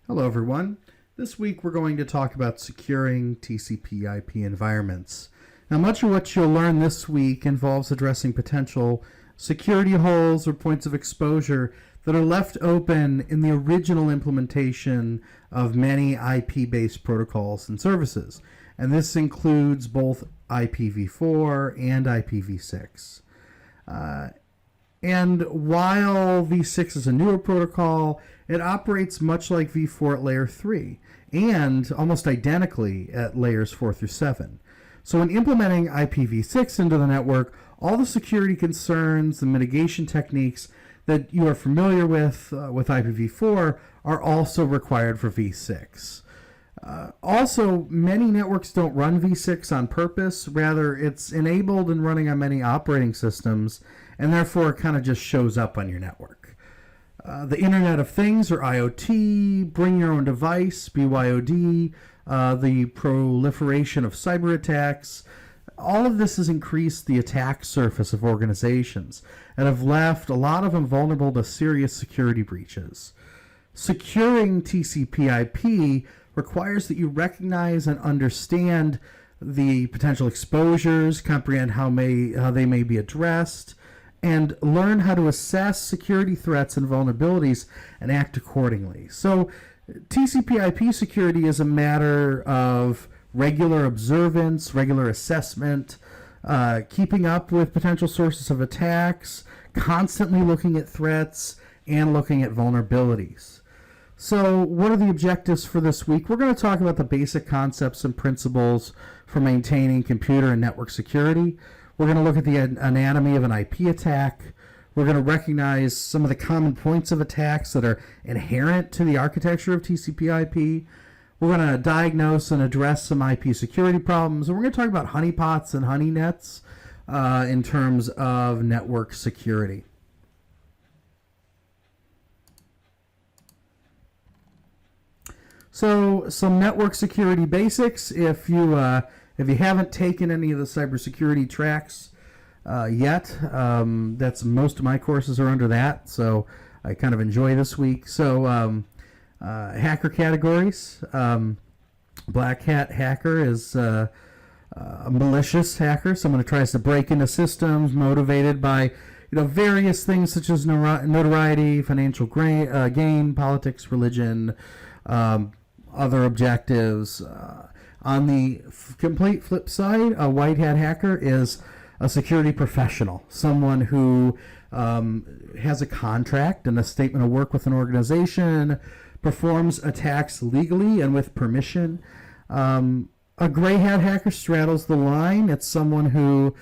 Hello everyone. This week we're going to talk about securing TCP IP environments. Now much of what you'll learn this week involves addressing potential security holes or points of exposure that are left open in the original implementation of many IP-based protocols and services. And this includes both IPv4 and IPv6. And while v6 is a newer protocol, it operates much like v4 at layer 3 and almost identically at layers 4 through 7. So when implementing IPv6 into the network, all the security concerns, the mitigation techniques that you are familiar with IPv4 are also required for v6. Also, many networks don't run v6 on purpose. Rather, it's enabled and running on many operating systems, and therefore it kind of just shows up on your network. The Internet of Things, or IoT, bring your own device, BYOD, the proliferation of cyber attacks, all of this has increased the attack surface of organizations and have left a lot of them vulnerable to serious security breaches. Securing TCP/IP requires that you recognize and understand the potential exposures, comprehend how they may be addressed, and learn how to assess security threats and vulnerabilities and act accordingly. So TCP/IP security is a matter of regular observance, regular assessment, keeping up with potential sources of attacks, constantly looking at threats, and looking at vulnerabilities. So what are the objectives for this week? We're going to talk about the basic concepts and principles for maintaining computer and network security. We're going to look at the anatomy of an IP attack. We're going to recognize some of the common points of attacks that are inherent to the architecture of TCP/IP. We're going to diagnose and address some IP security problems. And we're going to talk about honeypots and honeynets in terms of network security. So some network security basics. If you haven't taken any of the cybersecurity tracks yet, that's most of my courses are under that. So I kind of enjoy this week. So hacker categories. Black hat hacker is a malicious hacker, someone who tries to break into systems motivated by various things such as notoriety, financial gain, politics, religion, other objectives. On the complete flip side, a white hat hacker is a security professional, someone who has a contract and a statement of work with an organization, performs attacks legally and with permission. A gray hat hacker straddles the line. It's someone who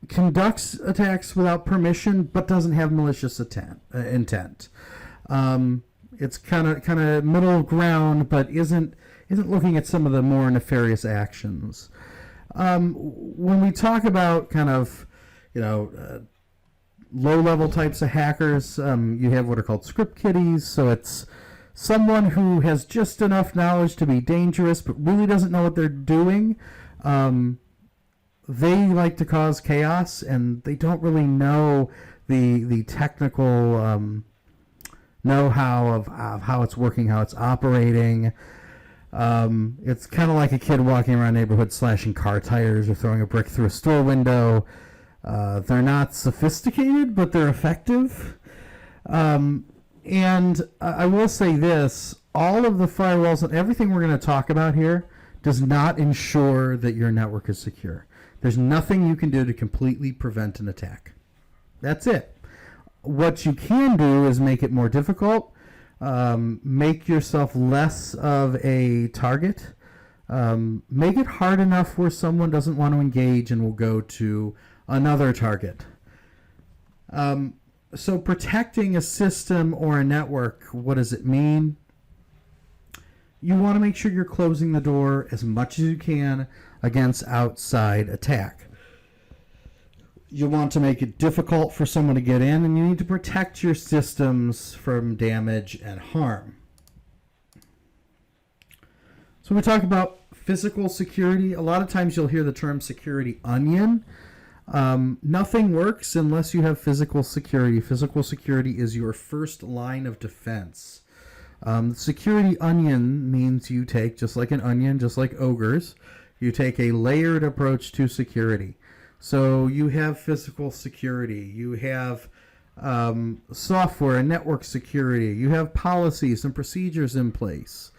conducts attacks without permission but doesn't have malicious intent. It's kind of middle ground, but isn't looking at some of the more nefarious actions. When we talk about kind of low-level types of hackers, you have what are called script kiddies. So it's someone who has just enough knowledge to be dangerous, but really doesn't know what they're doing. They like to cause chaos, and they don't really know the technical know-how of how it's working, how it's operating. It's kind of like a kid walking around a neighborhood slashing car tires or throwing a brick through a store window. They're not sophisticated, but they're effective. And I will say this, all of the firewalls and everything we're going to talk about here does not ensure that your network is secure. There's nothing you can do to completely prevent an attack. That's it. What you can do is make it more difficult, make yourself less of a target, make it hard enough where someone doesn't want to engage and will go to another target. So protecting a system or a network, what does it mean? You want to make sure you're closing the door as much as you can against outside attack. You want to make it difficult for someone to get in, and you need to protect your systems from damage and harm. So we talk about physical security. A lot of times you'll hear the term security onion. Nothing works unless you have physical security. Physical security is your first line of defense. Security onion means you take, just like an onion, just like ogres, you take a layered approach to security. So you have physical security, you have software and network security, you have policies and procedures in place.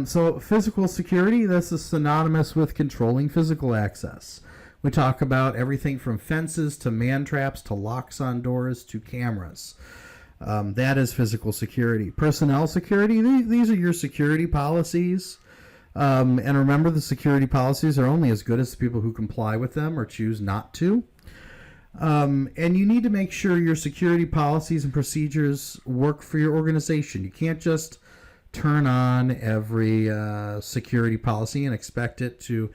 So physical security, this is synonymous with controlling physical access. We talk about everything from fences to man traps to locks on doors to cameras. That is physical security. Personnel security, these are your security policies. And remember, the security policies are only as good as the people who comply with them or choose not to. And you need to make sure your security policies and procedures work for your organization. You can't just turn on every security policy and expect it to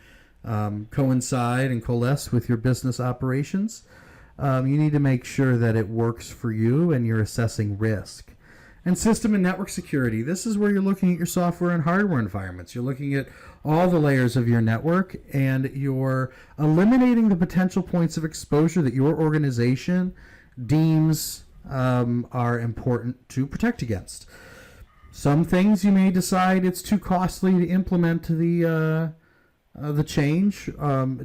coincide and coalesce with your business operations. You need to make sure that it works for you and you're assessing risk. And system and network security, this is where you're looking at your software and hardware environments. You're looking at all the layers of your network and you're eliminating the potential points of exposure that your organization deems are important to protect against. Some things you may decide it's too costly to implement the change,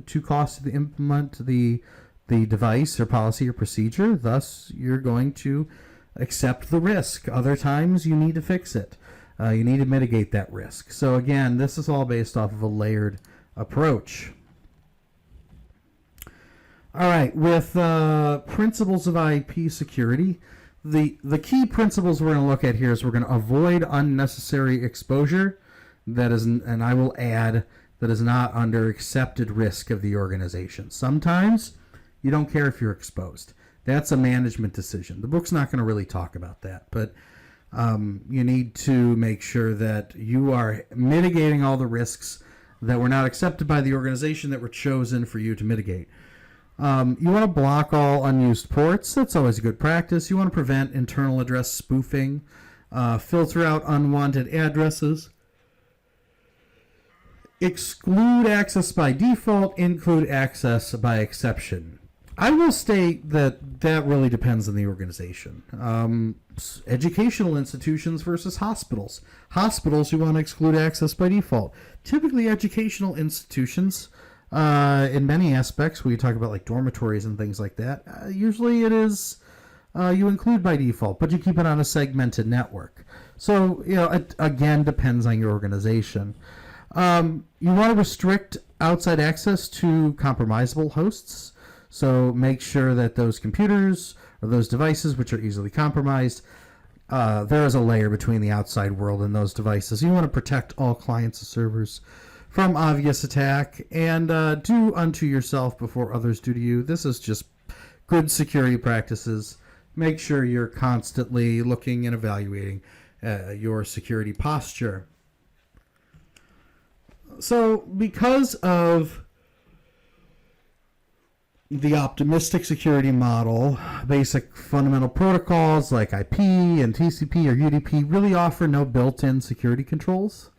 too costly to implement the device or policy or procedure. Thus, you're going to accept the risk. Other times, you need to fix it. You need to mitigate that risk. So again, this is all based off of a layered approach. All right, with principles of IP security, the key principles we're going to look at here is we're going to avoid unnecessary exposure. That is, and I will add, that is not under accepted risk of the organization. Sometimes you don't care if you're exposed. That's a management decision. The book's not going to really talk about that, but you need to make sure that you are mitigating all the risks that were not accepted by the organization that were chosen for you to mitigate. You want to block all unused ports. That's always a good practice. You want to prevent internal address spoofing, filter out unwanted addresses, exclude access by default, include access by exception. I will state that that really depends on the organization. Educational institutions versus hospitals. Hospitals, you want to exclude access by default. Typically, educational institutions, in many aspects, when you talk about like dormitories and things like that, usually it is you include by default, but you keep it on a segmented network. So, it again depends on your organization. You want to restrict outside access to compromisable hosts. So make sure that those computers or those devices which are easily compromised, there is a layer between the outside world and those devices. You want to protect all clients and servers from obvious attack and do unto yourself before others do to you. This is just good security practices. Make sure you're constantly looking and evaluating your security posture. So because of the optimistic security model, basic fundamental protocols like IP and TCP or UDP really offer no built-in security controls.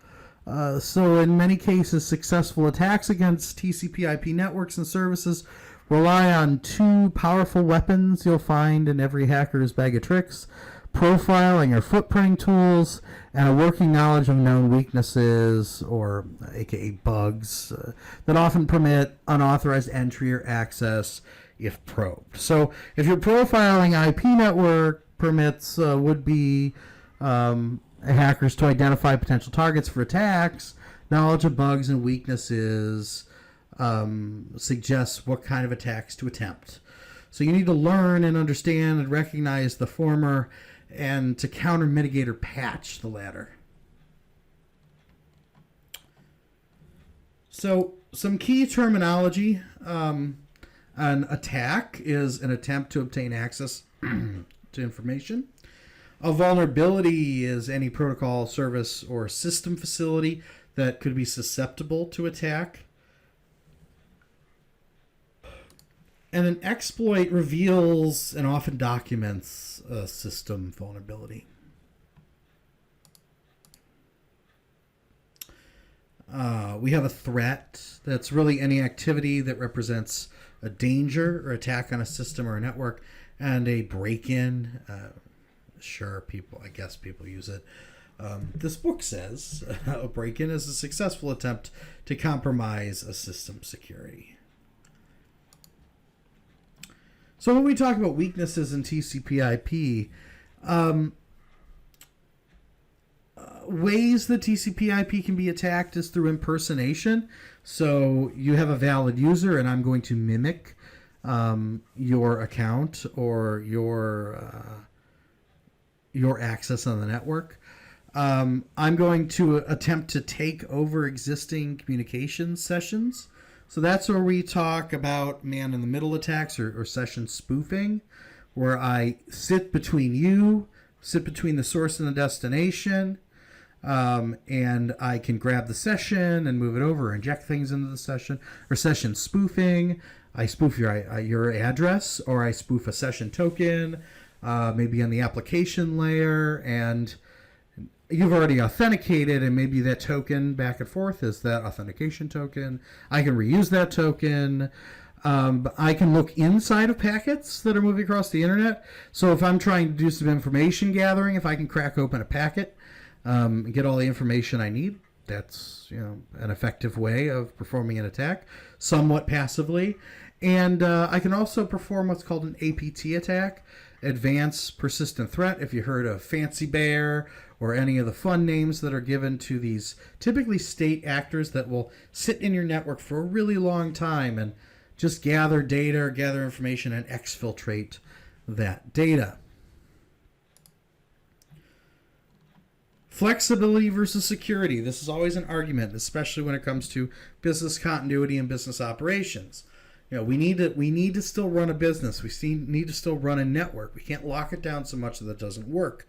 So in many cases, successful attacks against TCP IP networks and services rely on two powerful weapons you'll find in every hacker's bag of tricks: profiling or footprinting tools, and a working knowledge of known weaknesses, or aka bugs, that often permit unauthorized entry or access if probed. So if your profiling IP network permits would-be hackers to identify potential targets for attacks, knowledge of bugs and weaknesses suggests what kind of attacks to attempt. So you need to learn and understand and recognize the former and to counter, mitigate, or patch the latter. So some key terminology. An attack is an attempt to obtain access to information. A vulnerability is any protocol, service, or system facility that could be susceptible to attack. And an exploit reveals and often documents a system vulnerability. We have a threat. That's really any activity that represents a danger or attack on a system or a network. And a break-in, I guess people use it. This book says a break-in is a successful attempt to compromise a system's security. So when we talk about weaknesses in TCP/IP, ways that TCP/IP can be attacked is through impersonation. So you have a valid user, and I'm going to mimic your account or your access on the network. I'm going to attempt to take over existing communication sessions. So that's where we talk about man-in-the-middle attacks or session spoofing, where I sit between the source and the destination, and I can grab the session and move it over, inject things into the session. Or session spoofing, I spoof your address, or I spoof a session token, maybe on the application layer, and you've already authenticated, and maybe that token back and forth is that authentication token. I can reuse that token. I can look inside of packets that are moving across the internet. So if I'm trying to do some information gathering, if I can crack open a packet, and get all the information I need, that's an effective way of performing an attack, somewhat passively. And I can also perform what's called an APT attack, Advanced Persistent Threat. If you heard of Fancy Bear or any of the fun names that are given to these typically state actors that will sit in your network for a really long time and just gather data or gather information and exfiltrate that data. Flexibility versus security. This is always an argument, especially when it comes to business continuity and business operations. We need to still run a business. We need to still run a network. We can't lock it down so much that it doesn't work.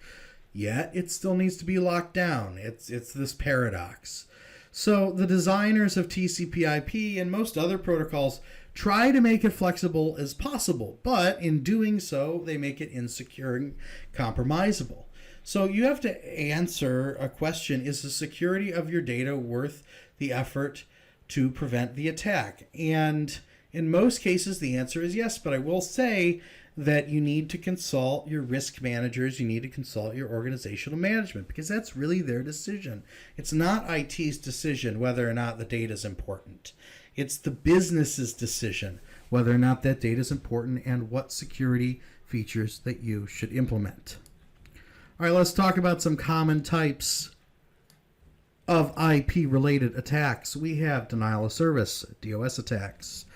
Yet it still needs to be locked down. It's this paradox. So the designers of TCP/IP and most other protocols try to make it flexible as possible, but in doing so, they make it insecure and compromisable. So you have to answer a question: is the security of your data worth the effort to prevent the attack? And in most cases, the answer is yes, but I will say that you need to consult your risk managers, you need to consult your organizational management, because that's really their decision. It's not IT's decision whether or not the data is important. It's the business's decision whether or not that data is important and what security features that you should implement. All right, let's talk about some common types of IP-related attacks. We have denial of service, DOS attacks,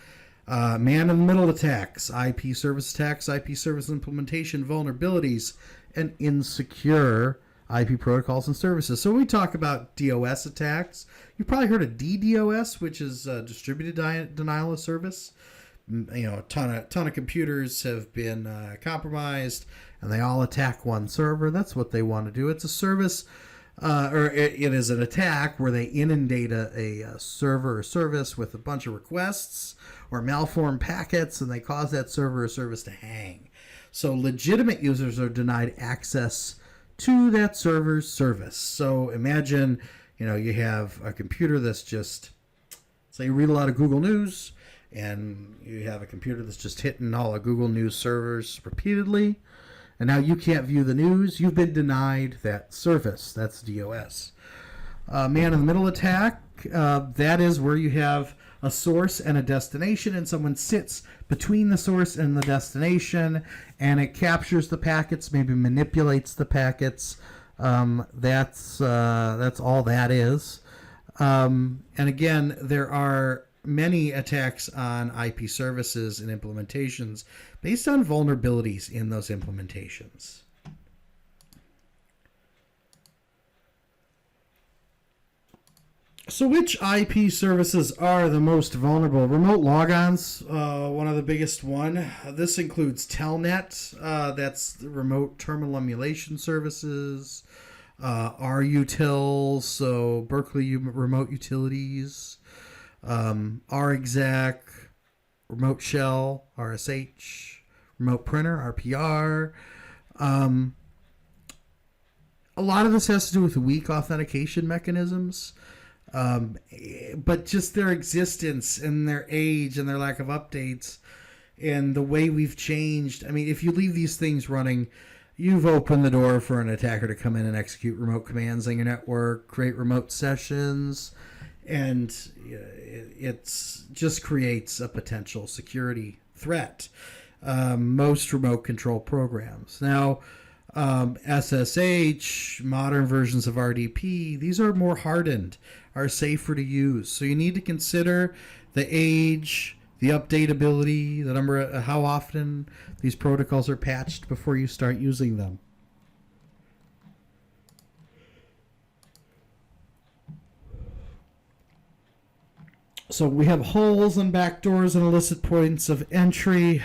man-in-the-middle attacks, IP service attacks, IP service implementation vulnerabilities, and insecure IP protocols and services. So when we talk about DOS attacks, you've probably heard of DDoS, which is distributed denial of service. A ton of computers have been compromised, and they all attack one server. That's what they want to do. It's a service, or it is an attack where they inundate a server or service with a bunch of requests or malformed packets, and they cause that server or service to hang. So legitimate users are denied access to that server's service. So imagine, you have a computer that's just, say you read a lot of Google News, and you have a computer that's just hitting all the Google News servers repeatedly, and now you can't view the news. You've been denied that service. That's DOS. Man-in-the-middle attack, that is where you have a source and a destination, and someone sits between the source and the destination, and it captures the packets, maybe manipulates the packets. That's all that is. And again, there are many attacks on IP services and implementations based on vulnerabilities in those implementations. So which IP services are the most vulnerable? Remote logons, one of the biggest one. This includes Telnet, that's the remote terminal emulation services, RUTIL, so Berkeley Remote Utilities, RExec, Remote Shell, RSH, Remote Printer, RPR. A lot of this has to do with weak authentication mechanisms. But just their existence and their age and their lack of updates and the way we've changed. I mean, if you leave these things running you've opened the door for an attacker to come in and execute remote commands on your network, create remote sessions, and it just creates a potential security threat. Most remote control programs. Now, SSH, modern versions of RDP, these are more hardened, are safer to use. So you need to consider the age, the updatability, the number, how often these protocols are patched before you start using them. So we have holes and backdoors and illicit points of entry.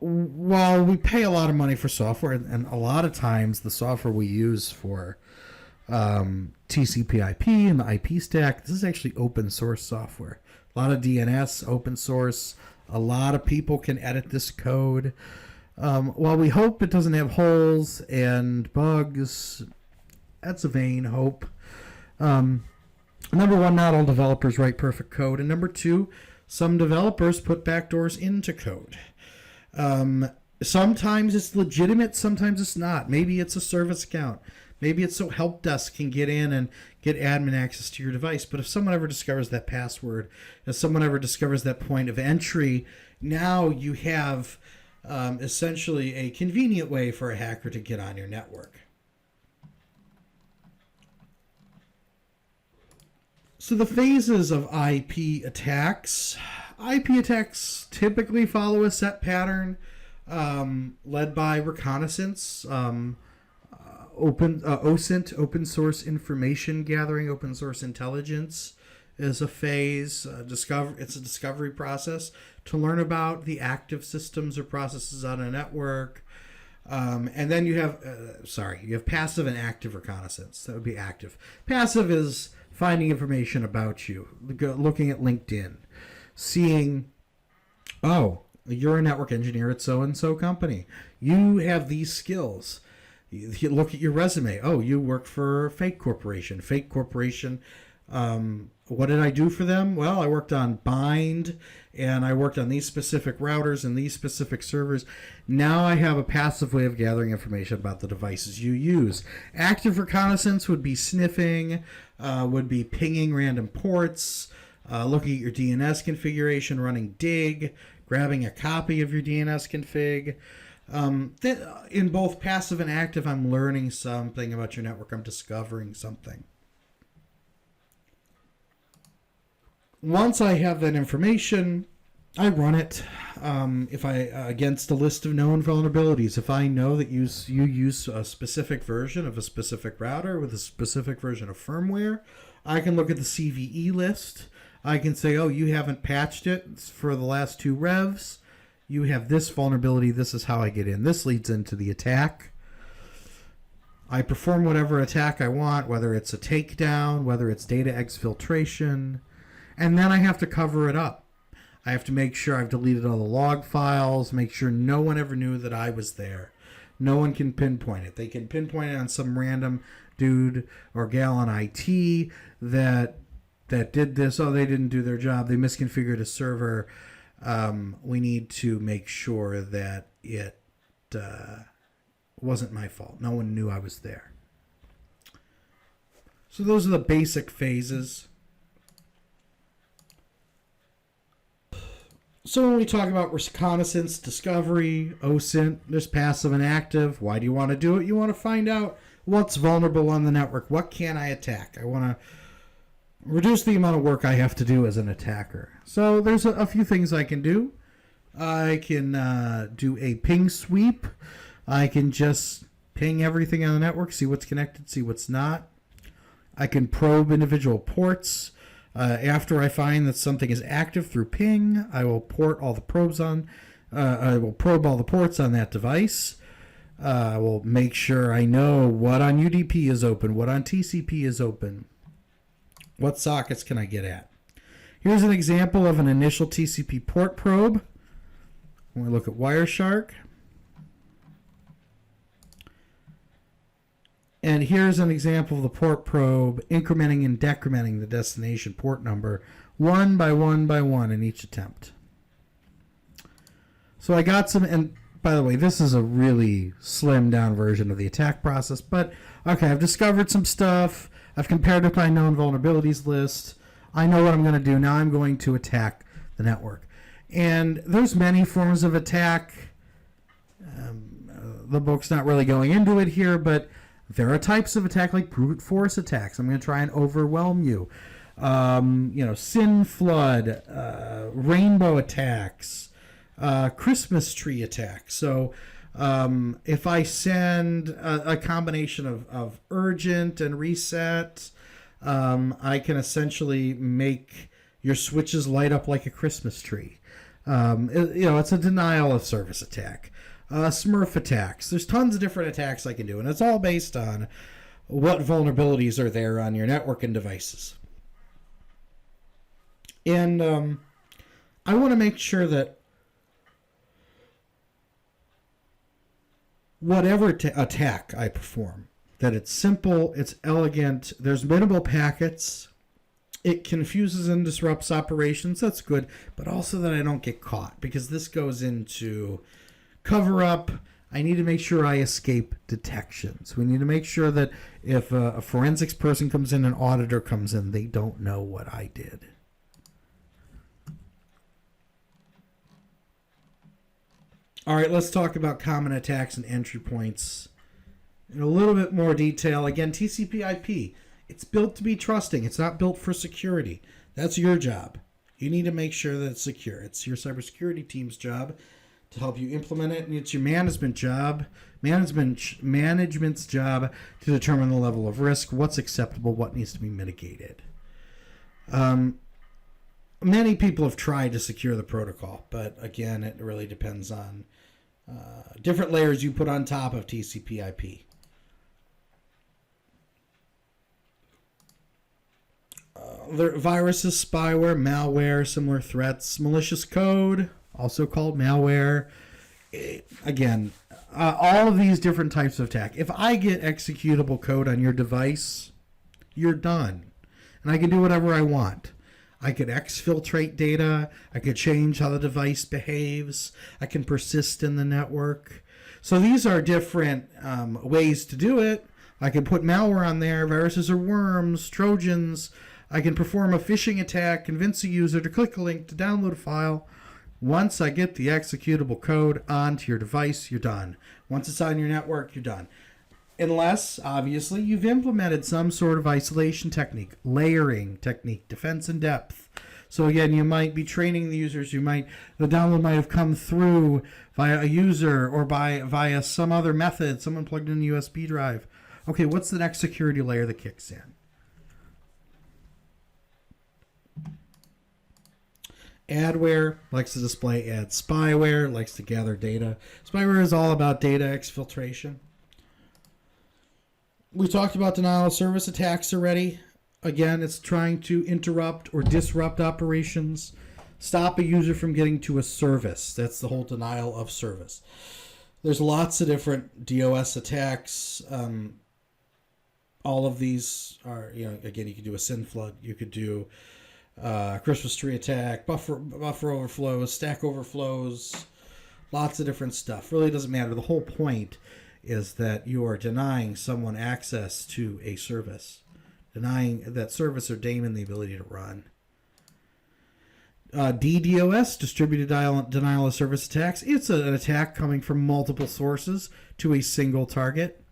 While we pay a lot of money for software, and a lot of times the software we use for TCP IP and the IP stack, this is actually open source software. A lot of DNS, open source. A lot of people can edit this code. While we hope it doesn't have holes and bugs, that's a vain hope. Number one, not all developers write perfect code. And number two, some developers put backdoors into code. Sometimes it's legitimate, sometimes it's not. Maybe it's a service account. Maybe it's so help desk can get in and get admin access to your device. But if someone ever discovers that password, if someone ever discovers that point of entry, now you have essentially a convenient way for a hacker to get on your network. So the phases of IP attacks. IP attacks typically follow a set pattern led by reconnaissance, OSINT, open source information gathering, open source intelligence is a phase. It's a discovery process to learn about the active systems or processes on a network. And then you have passive and active reconnaissance. That would be active. Passive is finding information about you, looking at LinkedIn, seeing, oh, you're a network engineer at so-and-so company. You have these skills. You look at your resume. Oh, you work for a fake corporation. Fake corporation. What did I do for them? Well, I worked on bind, and I worked on these specific routers and these specific servers. Now I have a passive way of gathering information about the devices you use. Active reconnaissance would be sniffing, would be pinging random ports, looking at your DNS configuration, running dig, grabbing a copy of your DNS config. In both passive and active, I'm learning something about your network. I'm discovering something. Once I have that information, I run it against a list of known vulnerabilities. If I know that you use a specific version of a specific router with a specific version of firmware, I can look at the CVE list. I can say, oh, you haven't patched it for the last 2 revs. You have this vulnerability. This is how I get in. This leads into the attack. I perform whatever attack I want, whether it's a takedown, whether it's data exfiltration, and then I have to cover it up. I have to make sure I've deleted all the log files, make sure no one ever knew that I was there. No one can pinpoint it. They can pinpoint it on some random dude or gal on IT that did this. Oh, they didn't do their job. They misconfigured a server. We need to make sure that it wasn't my fault. No one knew I was there. So those are the basic phases. So when we talk about reconnaissance, discovery, OSINT, there's passive and active. Why do you want to do it? You want to find out what's vulnerable on the network. What can I attack? I want to reduce the amount of work I have to do as an attacker. So there's a few things I can do. I can do a ping sweep. I can just ping everything on the network, see what's connected, see what's not. I can probe individual ports. After I find that something is active through ping, I will port all the probes on. I will probe all the ports on that device. I will make sure I know what on UDP is open, what on TCP is open. What sockets can I get at? Here's an example of an initial TCP port probe. When we look at Wireshark. And here's an example of the port probe incrementing and decrementing the destination port number 1 by 1 by 1 in each attempt. So I got some, and by the way, this is a really slimmed down version of the attack process, but okay, I've discovered some stuff. I've compared it to my known vulnerabilities list. I know what I'm going to do. Now I'm going to attack the network. And there's many forms of attack. The book's not really going into it here, but there are types of attack like brute force attacks. I'm going to try and overwhelm you. Sin flood, rainbow attacks, Christmas tree attacks. So if I send a combination of urgent and reset, I can essentially make your switches light up like a Christmas tree. It's a denial of service attack. Smurf attacks. There's tons of different attacks I can do, and it's all based on what vulnerabilities are there on your network and devices. And I want to make sure that whatever attack I perform, that it's simple, it's elegant, there's minimal packets, it confuses and disrupts operations, that's good, but also that I don't get caught, because this goes into cover up. I need to make sure I escape detections. We need to make sure that if a forensics person comes in, an auditor comes in, they don't know what I did. All right, let's talk about common attacks and entry points in a little bit more detail. Again, TCP IP, it's built to be trusting. It's not built for security. That's your job. You need to make sure that it's secure. It's your cybersecurity team's job to help you implement it, and it's your management's job to determine the level of risk, what's acceptable, what needs to be mitigated. Many people have tried to secure the protocol, but again, it really depends on different layers you put on top of TCP IP. Viruses, spyware, malware, similar threats, malicious code, also called malware. Again, all of these different types of attack. If I get executable code on your device, you're done. And I can do whatever I want. I could exfiltrate data. I could change how the device behaves. I can persist in the network. So these are different ways to do it. I can put malware on there, viruses or worms, Trojans. I can perform a phishing attack, convince a user to click a link to download a file. Once I get the executable code onto your device, you're done. Once it's on your network, you're done. Unless, obviously, you've implemented some sort of isolation technique, layering technique, defense in depth. So again, you might be training the users. The download might have come through via a user or via some other method, someone plugged in a USB drive. Okay, what's the next security layer that kicks in? Adware likes to display ad spyware, likes to gather data. Spyware is all about data exfiltration. We talked about denial of service attacks already. Again, it's trying to interrupt or disrupt operations, stop a user from getting to a service. That's the whole denial of service. There's lots of different DOS attacks. All of these are, again, you could do a sin flood. You could do Christmas tree attack, buffer overflows, stack overflows, lots of different stuff. Really doesn't matter. The whole point is that you are denying someone access to a service, denying that service or daemon the ability to run. DDoS, distributed denial of service attacks. It's an attack coming from multiple sources to a single target.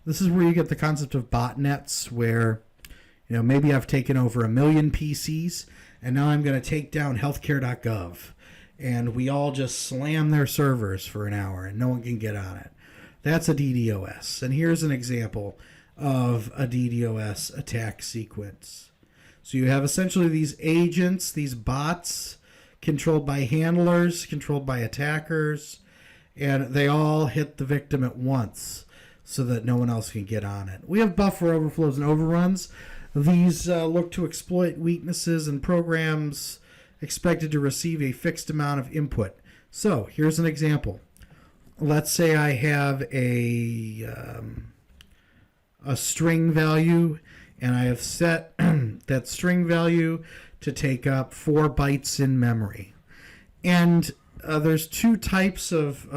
This is where you get the concept of botnets, where maybe I've taken over 1 million PCs, and now I'm going to take down healthcare.gov, and we all just slam their servers for an hour, and no one can get on it. That's a DDoS. And here's an example of a DDoS attack sequence. So you have essentially these agents, these bots, controlled by handlers, controlled by attackers, and they all hit the victim at once so that no one else can get on it. We have buffer overflows and overruns. These look to exploit weaknesses in programs expected to receive a fixed amount of input. So here's an example. Let's say I have a string value, and I have set that string value to take up 4 bytes in memory. And there's two types of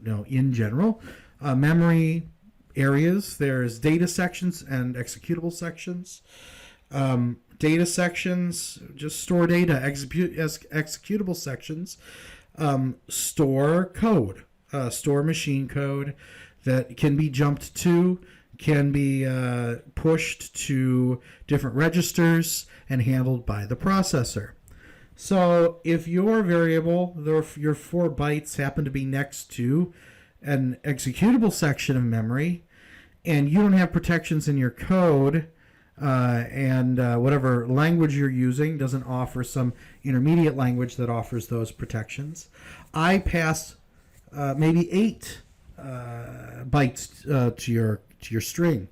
in general, memory areas. There's data sections and executable sections. Data sections just store data. Executable sections store code, store machine code that can be jumped to, can be pushed to different registers and handled by the processor. So if your variable, your 4 bytes happen to be next to an executable section of memory, and you don't have protections in your code, and whatever language you're using doesn't offer some intermediate language that offers those protections, I pass maybe 8 bytes to your string,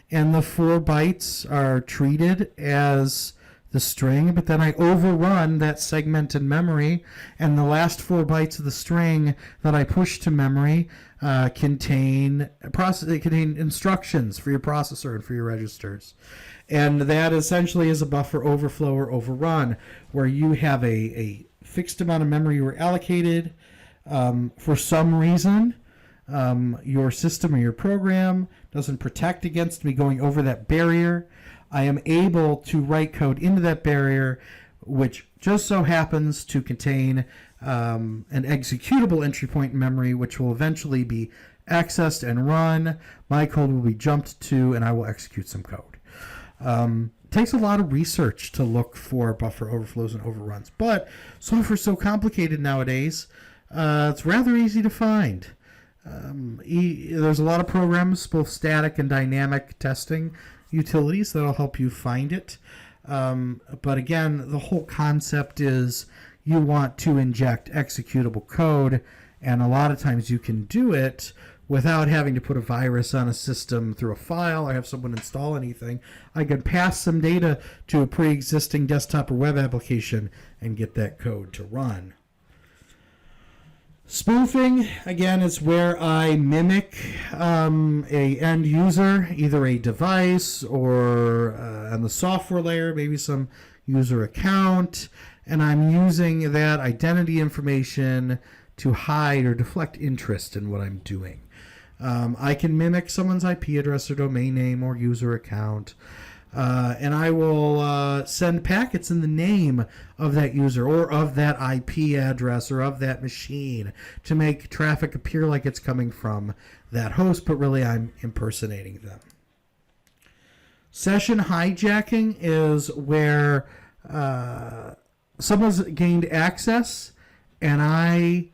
and the 4 bytes are treated as the string, but then I overrun that segment in memory, and the last 4 bytes of the string that I push to memory contain instructions for your processor and for your registers. And that essentially is a buffer overflow or overrun, where you have a fixed amount of memory you were allocated. For some reason, your system or your program doesn't protect against me going over that barrier. I am able to write code into that barrier, which just so happens to contain an executable entry point in memory, which will eventually be accessed and run. My code will be jumped to, and I will execute some code. It takes a lot of research to look for buffer overflows and overruns, but software is so complicated nowadays, it's rather easy to find. There's a lot of programs, both static and dynamic testing utilities that'll help you find it. But again, the whole concept is you want to inject executable code, and a lot of times you can do it without having to put a virus on a system through a file or have someone install anything. I can pass some data to a pre-existing desktop or web application and get that code to run. Spoofing, again, is where I mimic a end user, either a device or on the software layer, maybe some user account, and I'm using that identity information to hide or deflect interest in what I'm doing. I can mimic someone's IP address or domain name or user account, and I will send packets in the name of that user or of that IP address or of that machine to make traffic appear like it's coming from that host, but really I'm impersonating them. Session hijacking is where someone's gained access and I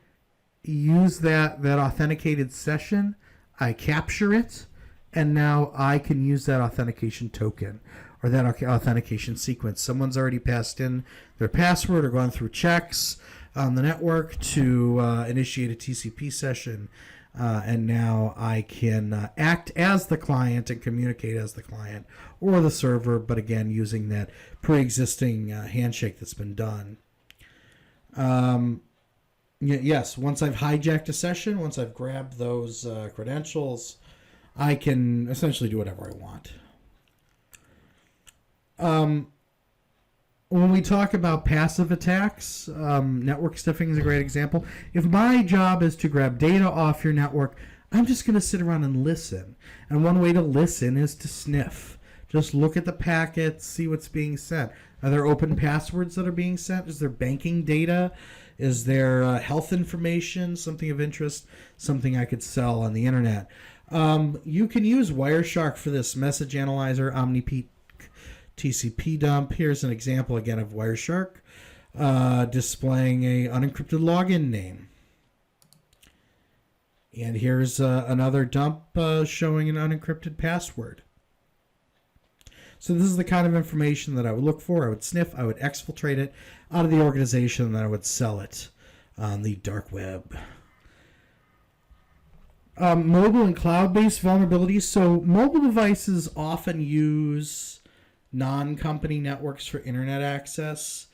use that authenticated session, I capture it, and now I can use that authentication token or that authentication sequence. Someone's already passed in their password or gone through checks on the network to initiate a TCP session, and now I can act as the client and communicate as the client or the server, but again using that pre-existing handshake that's been done. Yes, once I've hijacked a session, once I've grabbed those credentials, I can essentially do whatever I want. When we talk about passive attacks, network stuffing is a great example. If my job is to grab data off your network, I'm just going to sit around and listen. And one way to listen is to sniff. Just look at the packets, see what's being sent. Are there open passwords that are being sent? Is there banking data? Is there health information, something of interest, something I could sell on the internet? You can use Wireshark for this. Message Analyzer, OmniPeak, TCP dump. Here's an example again of Wireshark displaying a unencrypted login name. And here's another dump showing an unencrypted password. So this is the kind of information that I would look for. I would sniff, I would exfiltrate it out of the organization, and then I would sell it on the dark web. Mobile and cloud-based vulnerabilities. So mobile devices often use non-company networks for internet access.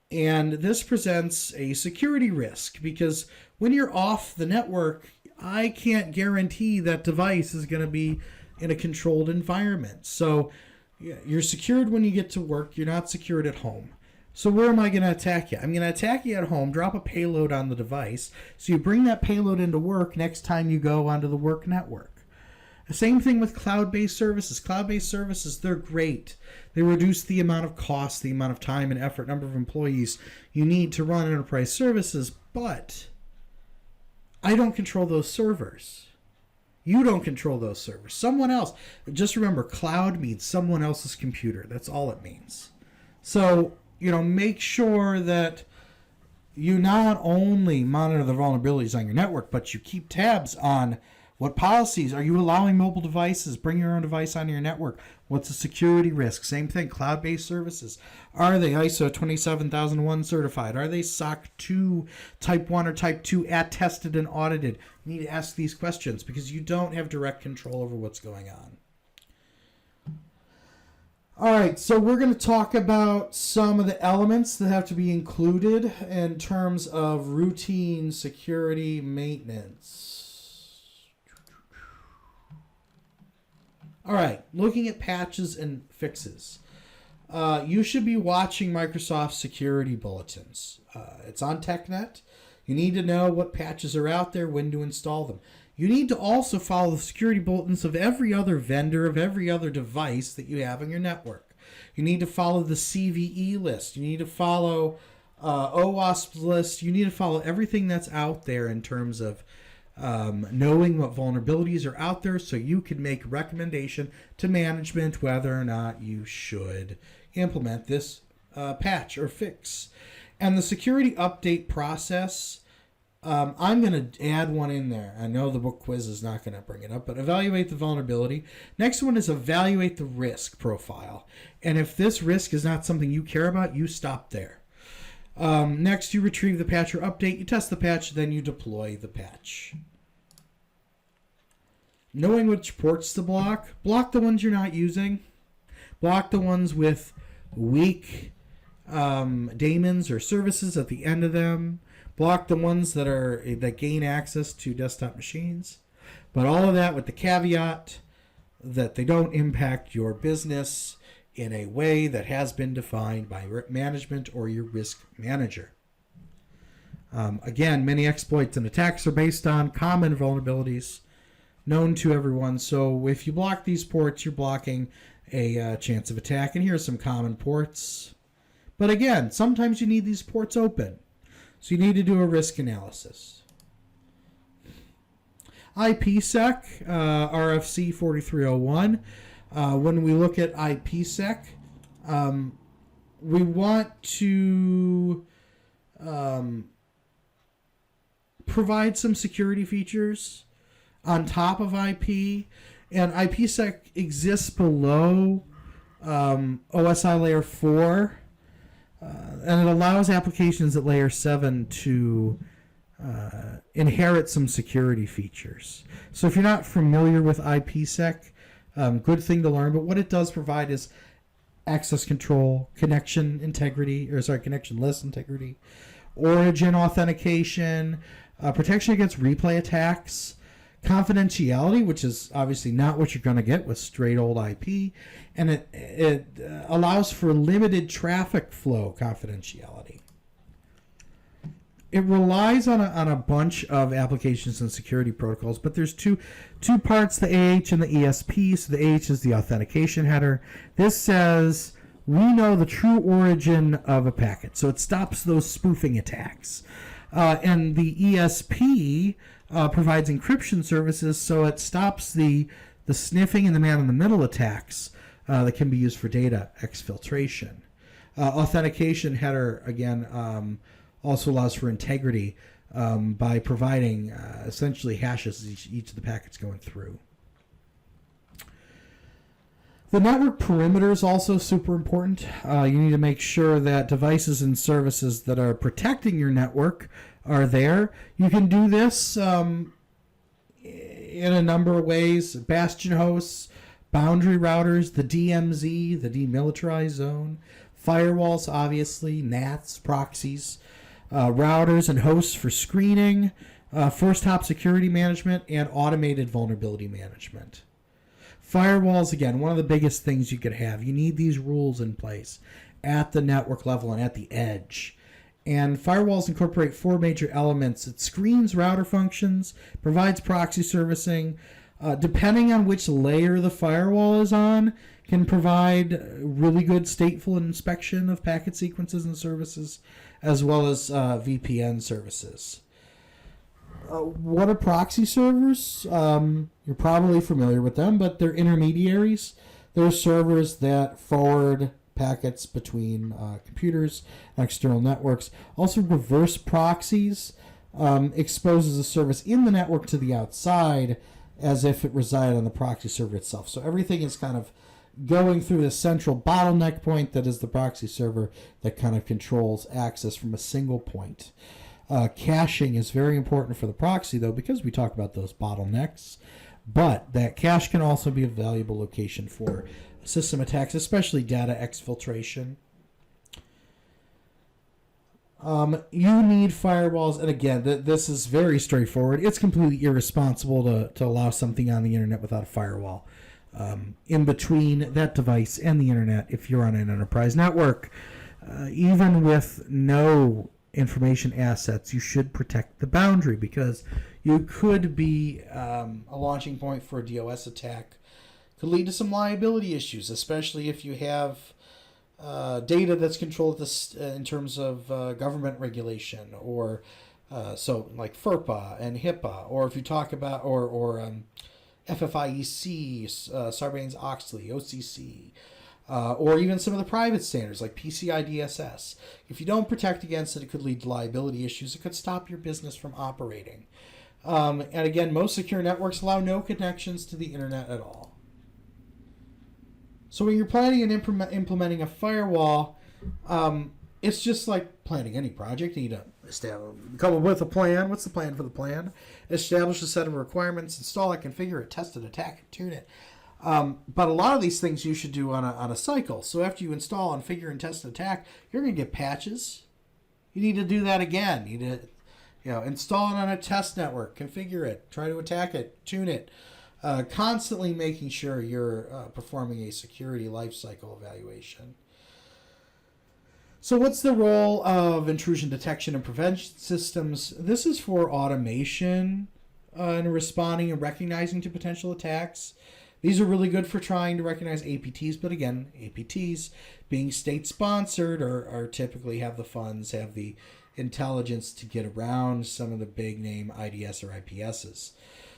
And this presents a security risk because when you're off the network, I can't guarantee that device is going to be in a controlled environment. So you're secured when you get to work. You're not secured at home. So where am I going to attack you? I'm going to attack you at home, drop a payload on the device, so you bring that payload into work next time you go onto the work network. The same thing with cloud-based services. Cloud-based services, they're great. They reduce the amount of cost, the amount of time and effort, number of employees you need to run enterprise services, but I don't control those servers. You don't control those servers. Someone else. Just remember, cloud means someone else's computer. That's all it means. So, make sure that you not only monitor the vulnerabilities on your network, but you keep tabs on what policies. Are you allowing mobile devices? Bring your own device onto your network. What's the security risk? Same thing, cloud-based services. Are they ISO 27001 certified? Are they SOC 2 Type 1 or Type 2 attested and audited? You need to ask these questions because you don't have direct control over what's going on. All right, so we're going to talk about some of the elements that have to be included in terms of routine security maintenance. All right, looking at patches and fixes. You should be watching Microsoft security bulletins. It's on TechNet. You need to know what patches are out there, when to install them. You need to also follow the security bulletins of every other vendor, of every other device that you have on your network. You need to follow the CVE list. You need to follow OWASP list. You need to follow everything that's out there in terms of knowing what vulnerabilities are out there so you can make a recommendation to management whether or not you should implement this patch or fix. And the security update process, I'm going to add one in there. I know the book quiz is not going to bring it up, but evaluate the vulnerability. Next one is evaluate the risk profile. And if this risk is not something you care about, you stop there. Next, you retrieve the patch or update. You test the patch, then you deploy the patch. Knowing which ports to block. Block the ones you're not using. Block the ones with weak daemons or services at the end of them. Block the ones that gain access to desktop machines. But all of that with the caveat that they don't impact your business in a way that has been defined by management or your risk manager. Again, many exploits and attacks are based on common vulnerabilities known to everyone. So if you block these ports, you're blocking a chance of attack. And here are some common ports. But again, sometimes you need these ports open. So you need to do a risk analysis. IPSec, RFC 4301. When we look at IPSec, we want to provide some security features on top of IP, and IPSec exists below OSI layer 4, and it allows applications at layer 7 to inherit some security features. So if you're not familiar with IPSec, good thing to learn, but what it does provide is access control, connection list integrity, origin authentication, protection against replay attacks, confidentiality, which is obviously not what you're going to get with straight old IP, and it allows for limited traffic flow confidentiality. It relies on a bunch of applications and security protocols, but there's two parts, the AH and the ESP. So the AH is the authentication header. This says we know the true origin of a packet, so it stops those spoofing attacks. And the ESP provides encryption services, so it stops the sniffing and the man-in-the-middle attacks that can be used for data exfiltration. Authentication header, again, also allows for integrity by providing essentially hashes each of the packets going through. The network perimeter is also super important. You need to make sure that devices and services that are protecting your network are there. You can do this in a number of ways. Bastion hosts, boundary routers, the DMZ, the demilitarized zone, firewalls, obviously, NATs, proxies, routers and hosts for screening, first hop security management, and automated vulnerability management. Firewalls, again, one of the biggest things you could have. You need these rules in place. at the network level and at the edge. And firewalls incorporate 4 major elements. It screens router functions, provides proxy servicing, depending on which layer the firewall is on, can provide really good stateful inspection of packet sequences and services, as well as VPN services. What are proxy servers? You're probably familiar with them, but they're intermediaries. They're servers that forward packets between computers and external networks. Also, reverse proxies exposes a service in the network to the outside as if it resided on the proxy server itself. So everything is kind of going through the central bottleneck point that is the proxy server that kind of controls access from a single point. Caching is very important for the proxy, though, because we talk about those bottlenecks. But that cache can also be a valuable location for system attacks, especially data exfiltration. You need firewalls, and again, this is very straightforward. It's completely irresponsible to allow something on the internet without a firewall. In between that device and the internet, if you're on an enterprise network, even with no information assets, you should protect the boundary, because you could be a launching point for a DOS attack. Could lead to some liability issues, especially if you have data that's controlled in terms of government regulation, or so like FERPA and HIPAA, or if you talk about or FFIEC, Sarbanes-Oxley, OCC, or even some of the private standards like PCI DSS. If you don't protect against it, it could lead to liability issues. It could stop your business from operating. And again, most secure networks allow no connections to the internet at all. So when you're planning and implementing a firewall, it's just like planning any project. You need to come up with a plan. What's the plan for the plan? Establish a set of requirements, install it, configure it, test it, attack it, tune it. But a lot of these things you should do on a cycle. So after you install, configure, and test and attack, you're going to get patches. You need to do that again. You need to install it on a test network, configure it, try to attack it, tune it. Constantly making sure you're performing a security lifecycle evaluation. So what's the role of intrusion detection and prevention systems? This is for automation and responding and recognizing to potential attacks. These are really good for trying to recognize APTs, but again, APTs being state-sponsored or typically have the funds, have the intelligence to get around some of the big-name IDS or IPSs.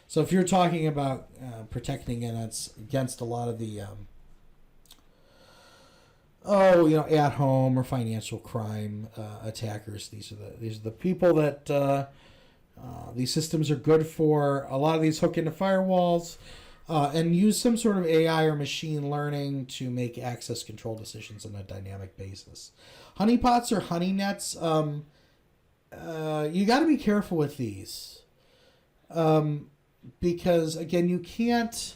So if you're talking about protecting against a lot of the at-home or financial crime attackers, these are the people that these systems are good for. A lot of these hook into firewalls and use some sort of AI or machine learning to make access control decisions on a dynamic basis. Honeypots or honeynets, you got to be careful with these. Because again, you can't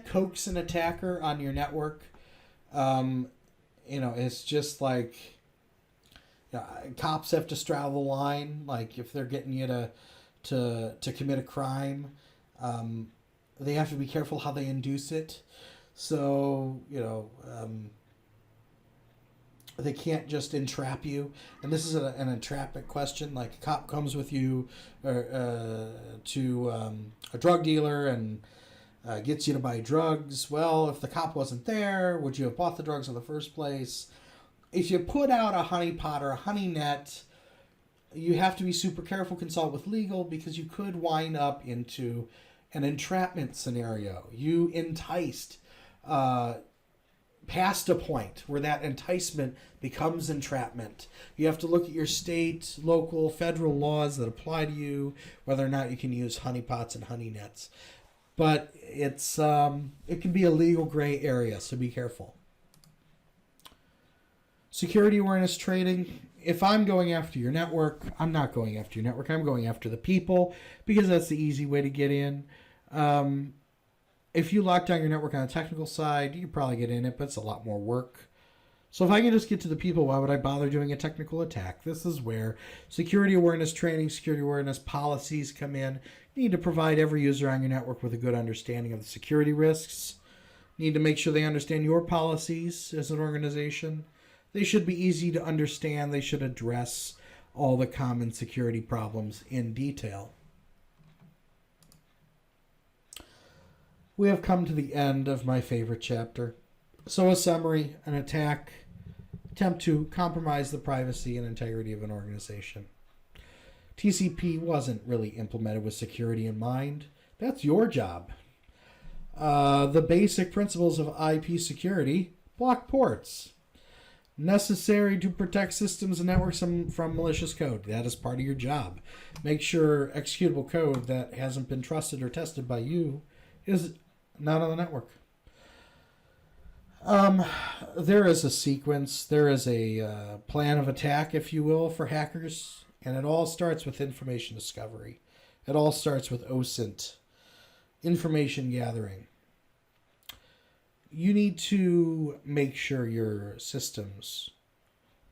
coax an attacker on your network. It's just like cops have to straddle the line. Like if they're getting you to commit a crime, they have to be careful how they induce it. So they can't just entrap you. And this is an entrapment question. Like a cop comes with you to a drug dealer and gets you to buy drugs. Well, if the cop wasn't there, would you have bought the drugs in the first place? If you put out a honeypot or a honeynet, you have to be super careful, consult with legal, because you could wind up into an entrapment scenario. You enticed past a point where that enticement becomes entrapment. You have to look at your state, local, federal laws that apply to you, whether or not you can use honeypots and honeynets. But it can be a legal gray area, so be careful. Security awareness training. If I'm going after your network, I'm not going after your network. I'm going after the people, because that's the easy way to get in. If you lock down your network on the technical side, you can probably get in it, but it's a lot more work. So if I can just get to the people, why would I bother doing a technical attack? This is where security awareness training, security awareness policies come in. You need to provide every user on your network with a good understanding of the security risks. Need to make sure they understand your policies as an organization. They should be easy to understand. They should address all the common security problems in detail. We have come to the end of my favorite chapter. So a summary: an attack, attempt to compromise the privacy and integrity of an organization. TCP wasn't really implemented with security in mind. That's your job. The basic principles of IP security: block ports. Necessary to protect systems and networks from malicious code. That is part of your job. Make sure executable code that hasn't been trusted or tested by you is not on the network. There is a sequence, there is a plan of attack, if you will, for hackers, and it all starts with information discovery. It all starts with OSINT, information gathering. You need to make sure your systems,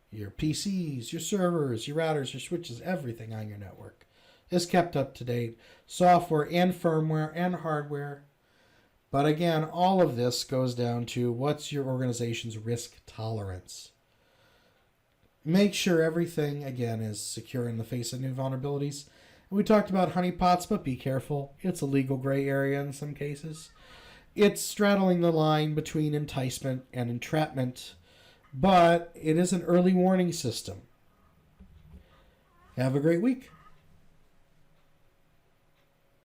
your PCs, your servers, your routers, your switches, everything on your network is kept up to date. Software and firmware and hardware. But again, all of this goes down to what's your organization's risk tolerance. Make sure everything, again, is secure in the face of new vulnerabilities. And we talked about honeypots, but be careful. It's a legal gray area in some cases. It's straddling the line between enticement and entrapment, but it is an early warning system. Have a great week.